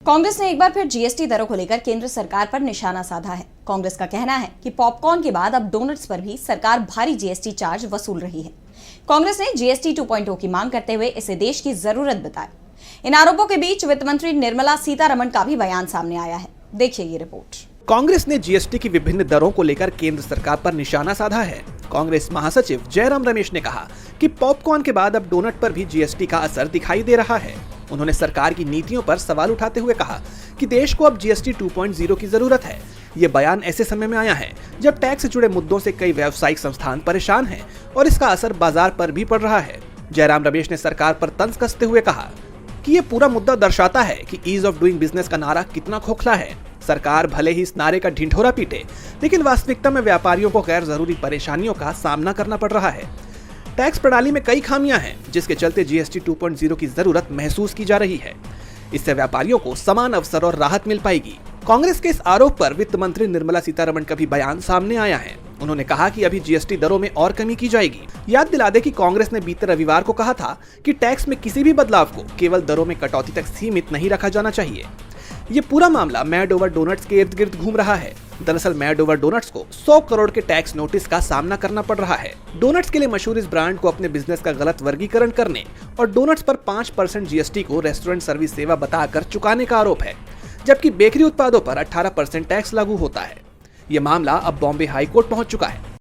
कांग्रेस ने एक बार फिर जीएसटी दरों को लेकर केंद्र सरकार पर निशाना साधा है। कांग्रेस का कहना है कि पॉपकॉर्न के बाद अब डोनट्स पर भी सरकार भारी जीएसटी चार्ज वसूल रही है। कांग्रेस ने जीएसटी 2.0 की मांग करते हुए इसे देश की जरूरत बताया। इन आरोपों के बीच वित्त मंत्री निर्मला सीतारमण का भी बयान सामने आया है। देखिए ये रिपोर्ट। कांग्रेस ने जीएसटी की विभिन्न दरों को लेकर केंद्र सरकार पर निशाना साधा है। कांग्रेस महासचिव जयराम रमेश ने कहा कि पॉपकॉर्न के बाद अब डोनट पर भी जीएसटी का असर दिखाई दे रहा है। उन्होंने सरकार की नीतियों पर सवाल उठाते हुए कहा कि देश को अब जीएसटी 2.0 की जरूरत है। ये बयान ऐसे समय में आया है जब टैक्स से जुड़े मुद्दों से कई व्यावसायिक संस्थान परेशान हैं और इसका असर बाजार पर भी पड़ रहा है। जयराम रमेश ने सरकार पर तंज कसते हुए कहा कि ये पूरा मुद्दा दर्शाता है कि ईज ऑफ डूइंग बिजनेस का नारा कितना खोखला है। सरकार भले ही इस नारे का ढिंढोरा पीटे, लेकिन वास्तविकता में व्यापारियों को गैर जरूरी परेशानियों का सामना करना पड़ रहा है। टैक्स प्रणाली में कई खामियां हैं, जिसके चलते जीएसटी 2.0 की जरूरत महसूस की जा रही है। इससे व्यापारियों को समान अवसर और राहत मिल पाएगी। कांग्रेस के इस आरोप पर वित्त मंत्री निर्मला सीतारमण का भी बयान सामने आया है। उन्होंने कहा कि अभी जीएसटी दरों में और कमी की जाएगी। याद दिला दे कि कांग्रेस ने बीते रविवार को कहा था कि टैक्स में किसी भी बदलाव को केवल दरों में कटौती तक सीमित नहीं रखा जाना चाहिए। ये पूरा मामला मैड ओवर डोनट्स के इर्द गिर्द घूम रहा है। दरअसल मैड ओवर डोनट्स को 100 करोड़ के टैक्स नोटिस का सामना करना पड़ रहा है। डोनट्स के लिए मशहूर इस ब्रांड को अपने बिजनेस का गलत वर्गीकरण करने और डोनट्स पर 5% जीएसटी को रेस्टोरेंट सर्विस सेवा बताकर चुकाने का आरोप है, जबकि बेकरी उत्पादों पर 18% टैक्स लागू होता है। ये मामला अब बॉम्बे हाई कोर्ट पहुंच चुका है।